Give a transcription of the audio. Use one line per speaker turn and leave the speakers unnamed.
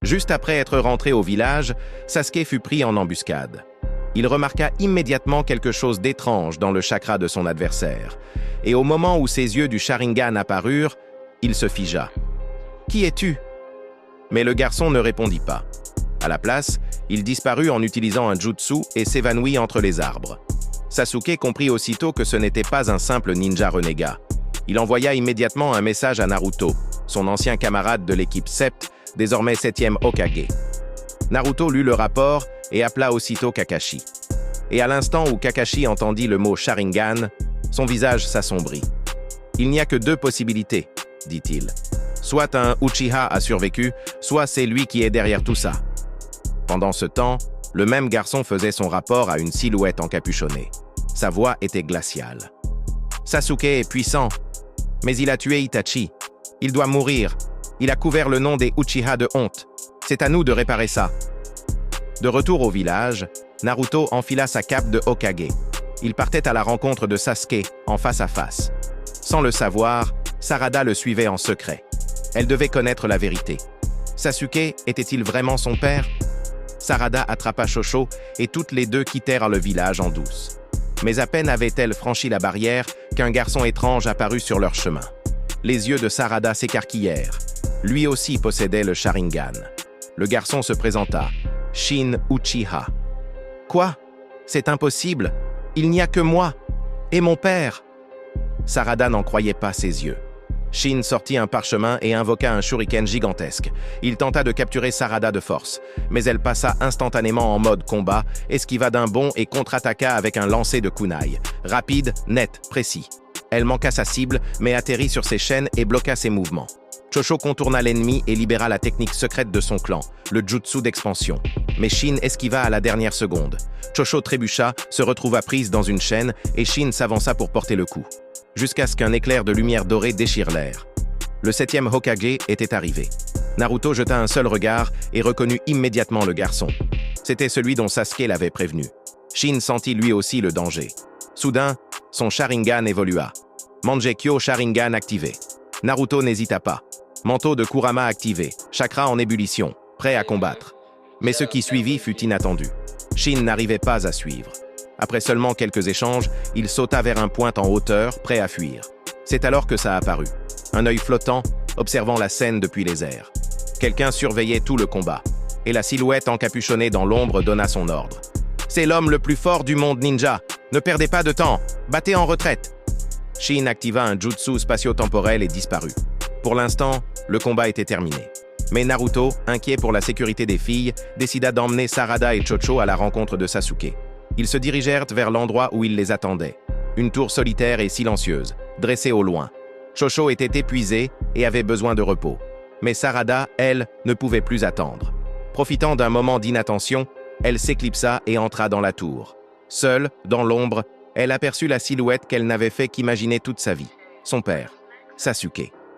Juste après être rentré au village, Sasuke fut pris en embuscade. Il remarqua immédiatement quelque chose d'étrange dans le chakra de son adversaire, et au moment où ses yeux du Sharingan apparurent, il se figea. « Qui es-tu » Mais le garçon ne répondit pas. À la place, il disparut en utilisant un jutsu et s'évanouit entre les arbres. Sasuke comprit aussitôt que ce n'était pas un simple ninja renégat. Il envoya immédiatement un message à Naruto, son ancien camarade de l'équipe Sept, désormais 7e Hokage. Naruto lut le rapport et appela aussitôt Kakashi. Et à l'instant où Kakashi entendit le mot Sharingan, son visage s'assombrit. « Il n'y a que deux possibilités, » dit-il. « Soit un Uchiha a survécu, soit c'est lui qui est derrière tout ça. » Pendant ce temps, le même garçon faisait son rapport à une silhouette encapuchonnée. Sa voix était glaciale. « Sasuke est puissant, mais il a tué Itachi. Il doit mourir. Il a couvert le nom des Uchiha de honte. C'est à nous de réparer ça. » De retour au village, Naruto enfila sa cape de Hokage. Il partait à la rencontre de Sasuke, en face à face. Sans le savoir, Sarada le suivait en secret. Elle devait connaître la vérité. Sasuke était-il vraiment son père? Sarada attrapa Shosho et toutes les deux quittèrent le village en douce. Mais à peine avaient-elles franchi la barrière qu'un garçon étrange apparut sur leur chemin. Les yeux de Sarada s'écarquillèrent. Lui aussi possédait le Sharingan. Le garçon se présenta. Shin Uchiha. « Quoi? C'est impossible. Il n'y a que moi. Et mon père. » Sarada n'en croyait pas ses yeux. Shin sortit un parchemin et invoqua un shuriken gigantesque. Il tenta de capturer Sarada de force, mais elle passa instantanément en mode combat, esquiva d'un bond et contre-attaqua avec un lancer de kunai. Rapide, net, précis. Elle manqua sa cible, mais atterrit sur ses chaînes et bloqua ses mouvements. Shosho contourna l'ennemi et libéra la technique secrète de son clan, le jutsu d'expansion. Mais Shin esquiva à la dernière seconde. Shosho trébucha, se retrouva prise dans une chaîne et Shin s'avança pour porter le coup. Jusqu'à ce qu'un éclair de lumière dorée déchire l'air. Le 7e Hokage était arrivé. Naruto jeta un seul regard et reconnut immédiatement le garçon. C'était celui dont Sasuke l'avait prévenu. Shin sentit lui aussi le danger. Soudain, son Sharingan évolua. Mangekyo Sharingan activé. Naruto n'hésita pas. Manteau de Kurama activé, chakra en ébullition, prêt à combattre. Mais ce qui suivit fut inattendu. Shin n'arrivait pas à suivre. Après seulement quelques échanges, il sauta vers un point en hauteur, prêt à fuir. C'est alors que ça apparut. Un œil flottant, observant la scène depuis les airs. Quelqu'un surveillait tout le combat. Et la silhouette encapuchonnée dans l'ombre donna son ordre. « C'est l'homme le plus fort du monde ninja. Ne perdez pas de temps. Battez en retraite. » Shin activa un jutsu spatio-temporel et disparut. Pour l'instant, le combat était terminé. Mais Naruto, inquiet pour la sécurité des filles, décida d'emmener Sarada et Chocho à la rencontre de Sasuke. Ils se dirigèrent vers l'endroit où il les attendait. Une tour solitaire et silencieuse, dressée au loin. Chocho était épuisée et avait besoin de repos. Mais Sarada, elle, ne pouvait plus attendre. Profitant d'un moment d'inattention, elle s'éclipsa et entra dans la tour. Seule, dans l'ombre, elle aperçut la silhouette qu'elle n'avait fait qu'imaginer toute sa vie. Son père, Sasuke.